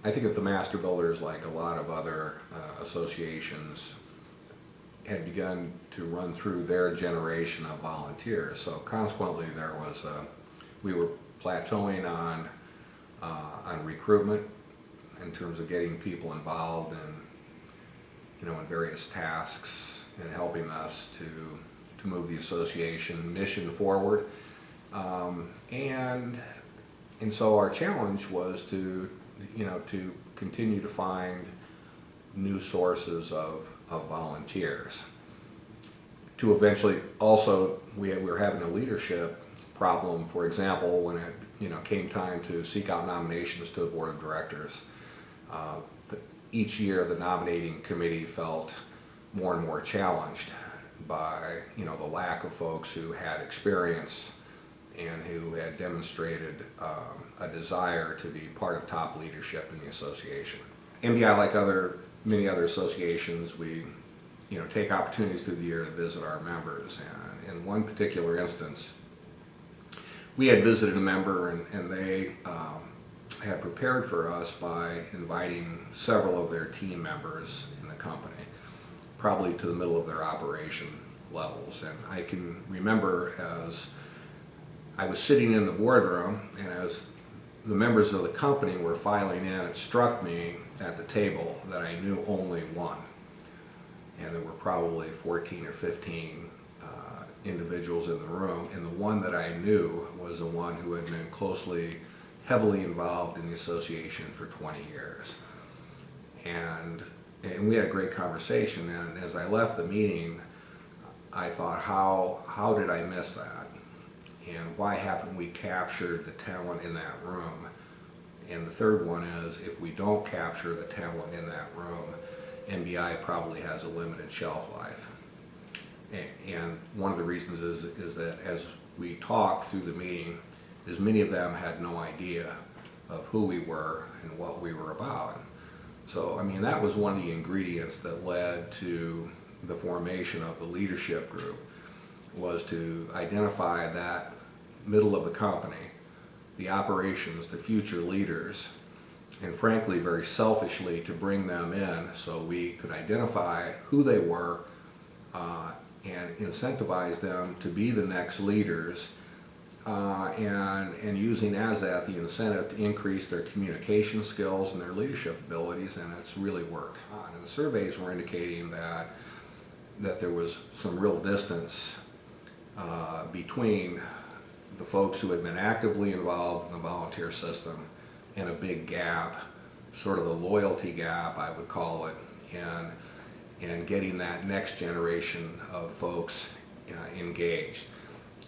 I think that the Master Builders, like a lot of other associations, had begun to run through their generation of volunteers. So consequently, we were plateauing on recruitment in terms of getting people involved in various tasks and helping us to move the association mission forward. And so our challenge was to continue to find new sources of volunteers. To eventually, also, we were having a leadership problem. For example, when it came time to seek out nominations to the board of directors, each year the nominating committee felt more and more challenged by the lack of folks who had experience and who had demonstrated a desire to be part of top leadership in the association. MBI, like many other associations, we take opportunities through the year to visit our members. And in one particular instance, we had visited a member, and they had prepared for us by inviting several of their team members in the company, probably to the middle of their operation levels. And I can remember as I was sitting in the boardroom, and as the members of the company were filing in, it struck me at the table that I knew only one. And there were probably 14 or 15 individuals in the room, and the one that I knew was the one who had been heavily involved in the association for 20 years. And we had a great conversation, and as I left the meeting, I thought, how did I miss that? And why haven't we captured the talent in that room? And the third one is, if we don't capture the talent in that room, MBI probably has a limited shelf life. And one of the reasons is that as we talked through the meeting, as many of them had no idea of who we were and what we were about. So, I mean, that was one of the ingredients that led to the formation of the leadership group, was to identify that middle of the company, the operations, the future leaders, and frankly, very selfishly, to bring them in so we could identify who they were and incentivize them to be the next leaders, and using as that the incentive to increase their communication skills and their leadership abilities, and it's really worked. And the surveys were indicating that there was some real distance between the folks who had been actively involved in the volunteer system and a big gap, sort of a loyalty gap, I would call it, and getting that next generation of folks engaged.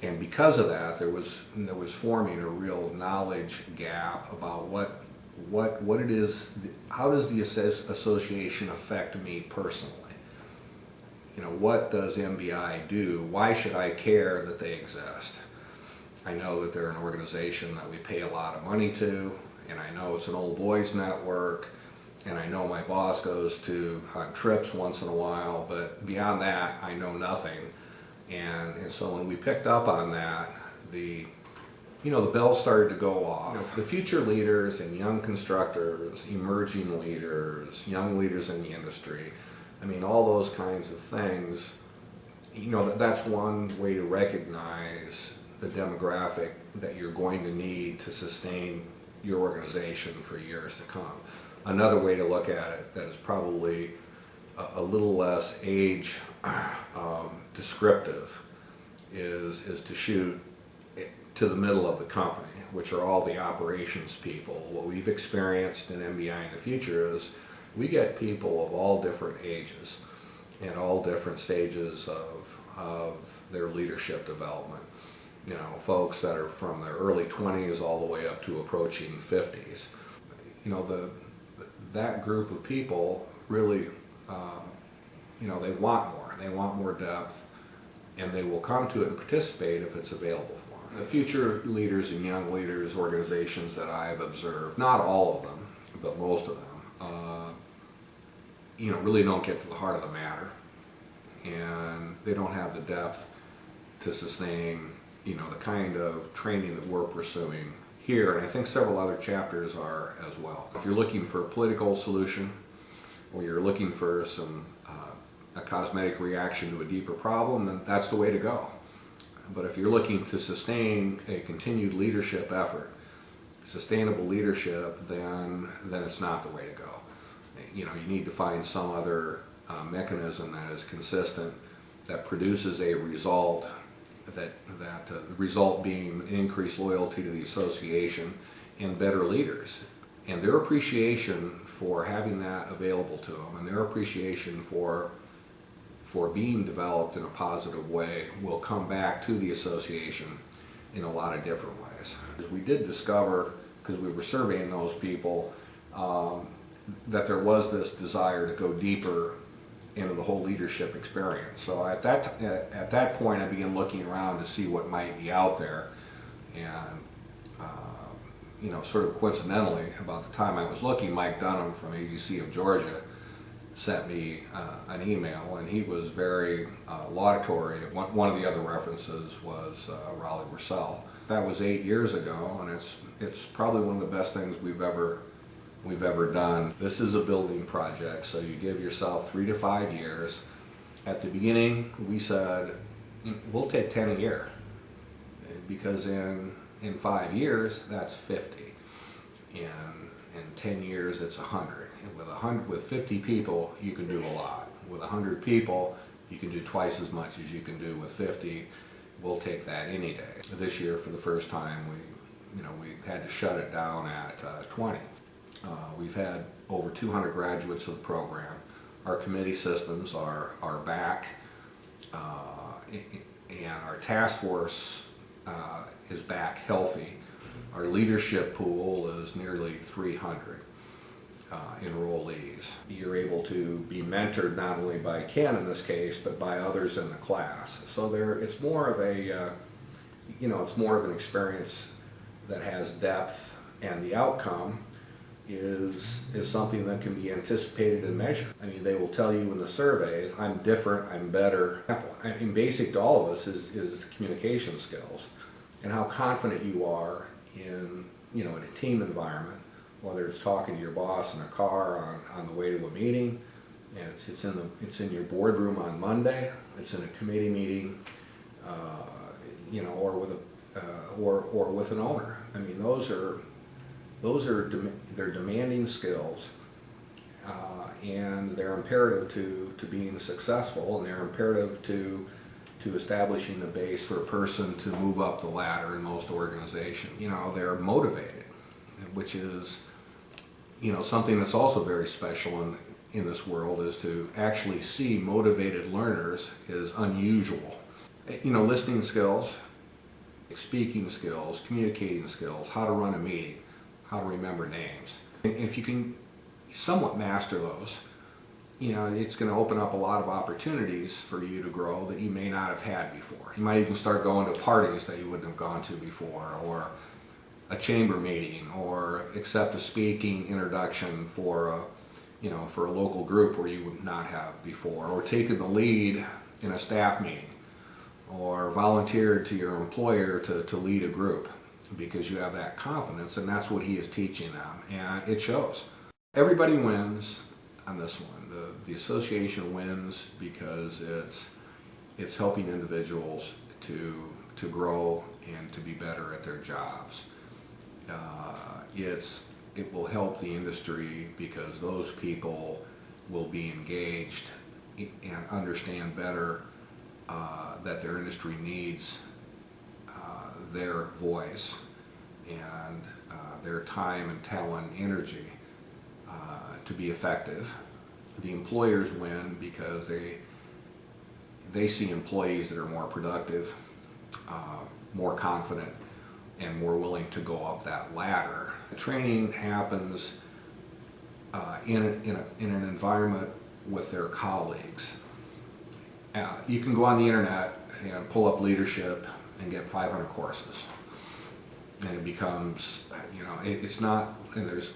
And because of that, there was forming a real knowledge gap about what it is, how does the association affect me personally? What does MBI do? Why should I care that they exist? I know that they're an organization that we pay a lot of money to, and I know it's an old boys network, and I know my boss goes on trips once in a while, but beyond that, I know nothing. And so when we picked up on that, the bells started to go off. The future leaders and young constructors, emerging leaders, young leaders in the industry, I mean, all those kinds of things, that's one way to recognize the demographic that you're going to need to sustain your organization for years to come. Another way to look at it that is probably a little less age descriptive is to shoot to the middle of the company, which are all the operations people. What we've experienced in MBI in the future is we get people of all different ages and all different stages of their leadership development. Folks that are from their early 20s all the way up to approaching 50s. That group of people really, they want more. They want more depth, and they will come to it and participate if it's available for them. The future leaders and young leaders organizations that I've observed, not all of them, but most of them, really don't get to the heart of the matter, and they don't have the depth to sustain, the kind of training that we're pursuing here, and I think several other chapters are as well. If you're looking for a political solution, or you're looking for a cosmetic reaction to a deeper problem, then that's the way to go. But if you're looking to sustain a continued leadership effort, sustainable leadership, then it's not the way to go. You need to find some other mechanism that is consistent, that produces a result, the result being increased loyalty to the association and better leaders. And their appreciation for having that available to them, and their appreciation for being developed in a positive way, will come back to the association in a lot of different ways. We did discover, because we were surveying those people, that there was this desire to go deeper into the whole leadership experience. So at that point, I began looking around to see what might be out there, and sort of coincidentally, about the time I was looking, Mike Dunham from AGC of Georgia sent me an email, and he was very laudatory. One of the other references was Raleigh Russell. That was 8 years ago, and it's probably one of the best things we've ever done. This is a building project, so you give yourself 3 to 5 years. At the beginning, we said we'll take 10 a year, because in 5 years that's 50, and in 10 years it's 100. And with 50 people, you can do a lot. With 100 people, you can do twice as much as you can do with 50. We'll take that any day. This year, for the first time, we had to shut it down at 20. We've had over 200 graduates of the program. Our committee systems are back, and our task force is back healthy. Our leadership pool is nearly 300 enrollees. You're able to be mentored not only by Ken in this case, but by others in the class. So it's more of an experience that has depth, and the outcome is something that can be anticipated and measured. I mean, they will tell you in the surveys, I'm different, I'm better. I mean, basic to all of us is communication skills, and how confident you are in a team environment, whether it's talking to your boss in a car on the way to a meeting, and it's in your boardroom on Monday, it's in a committee meeting, or with an owner. I mean, they're demanding skills, and they're imperative to being successful, and they're imperative to establishing the base for a person to move up the ladder in most organizations. They're motivated, which is something that's also very special in this world, is to actually see motivated learners is unusual. Listening skills, speaking skills, communicating skills, how to run a meeting, how to remember names. And if you can somewhat master those, it's going to open up a lot of opportunities for you to grow that you may not have had before. You might even start going to parties that you wouldn't have gone to before, or a chamber meeting, or accept a speaking introduction for a local group where you would not have before, or taken the lead in a staff meeting, or volunteered to your employer to lead a group, because you have that confidence, and that's what he is teaching them, and it shows. Everybody wins on this one. The association wins because it's helping individuals to grow and to be better at their jobs. It will help the industry because those people will be engaged and understand better that their industry needs their voice and their time and talent and energy to be effective. The employers win because they see employees that are more productive, more confident, and more willing to go up that ladder. The training happens in an environment with their colleagues. You can go on the internet and pull up leadership and get 500 courses, and it becomes, it's not, and there's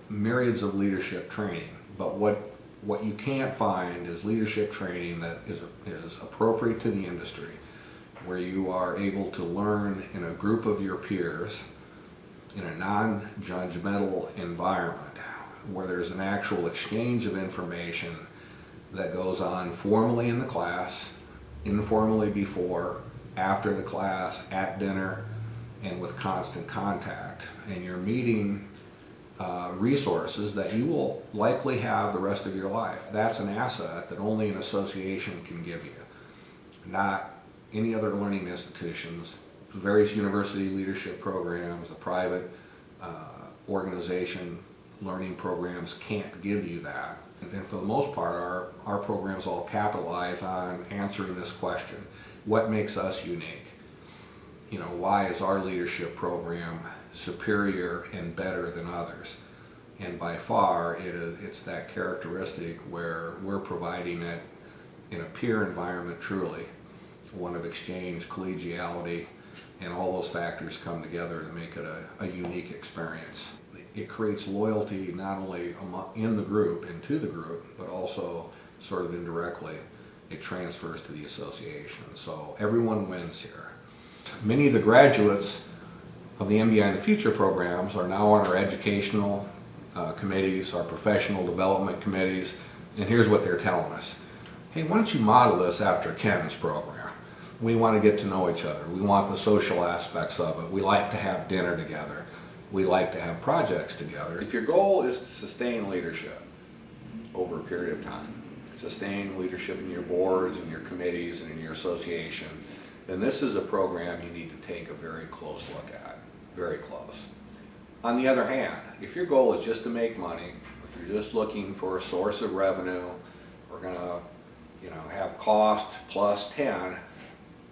myriads of leadership training, but what you can't find is leadership training that is appropriate to the industry, where you are able to learn in a group of your peers in a non-judgmental environment where there's an actual exchange of information that goes on formally in the class, informally before, after the class, at dinner, and with constant contact. And you're meeting resources that you will likely have the rest of your life. That's an asset that only an association can give you, not any other learning institutions. Various university leadership programs, the private organization learning programs can't give you that. And for the most part, our programs all capitalize on answering this question: what makes us unique? You know, why is our leadership program superior and better than others? And by far, it's that characteristic where we're providing it in a peer environment, truly, one of exchange, collegiality, and all those factors come together to make it a unique experience. It creates loyalty not only in the group and to the group, but also sort of indirectly it transfers to the association. So everyone wins here. Many of the graduates of the MBI in the Future programs are now on our educational committees, our professional development committees, and here's what they're telling us. Hey, why don't you model this after Ken's program? We want to get to know each other. We want the social aspects of it. We like to have dinner together. We like to have projects together. If your goal is to sustain leadership over a period of time, sustain leadership in your boards and your committees and in your association, then this is a program you need to take a very close look at, very close. On the other hand, if your goal is just to make money, if you're just looking for a source of revenue, we're going to, have cost plus 10,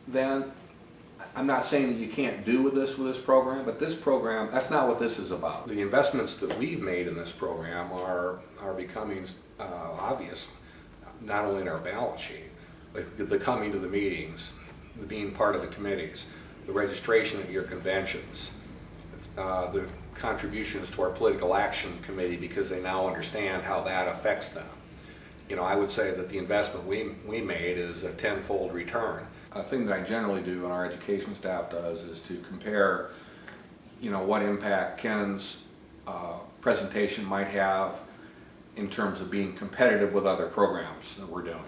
then I'm not saying that you can't do with this program, but this program, that's not what this is about. The investments that we've made in this program are becoming obvious, not only in our balance sheet, like the coming to the meetings, the being part of the committees, the registration at your conventions, the contributions to our political action committee because they now understand how that affects them. I would say that the investment we made is a tenfold return. A thing that I generally do and our education staff does is to compare, what impact Ken's presentation might have in terms of being competitive with other programs that we're doing.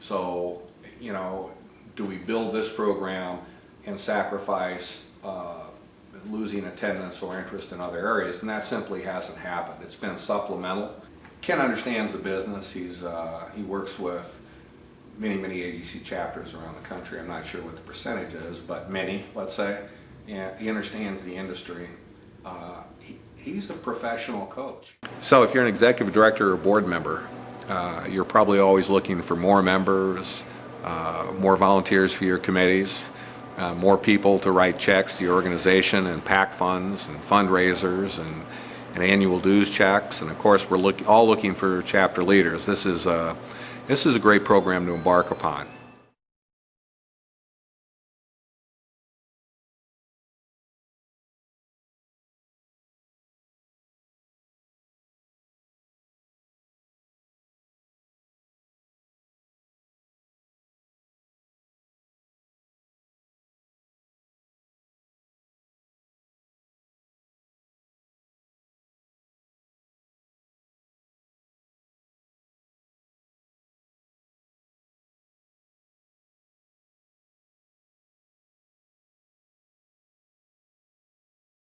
So, do we build this program and sacrifice losing attendance or interest in other areas? And that simply hasn't happened. It's been supplemental. Ken understands the business. He works with many AGC chapters around the country. I'm not sure what the percentage is, but many, let's say. And he understands the industry. He's a professional coach. So if you're an executive director or board member, you're probably always looking for more members, more volunteers for your committees, more people to write checks to your organization and PAC funds and fundraisers and annual dues checks. And of course, we're all looking for chapter leaders. This is a great program to embark upon.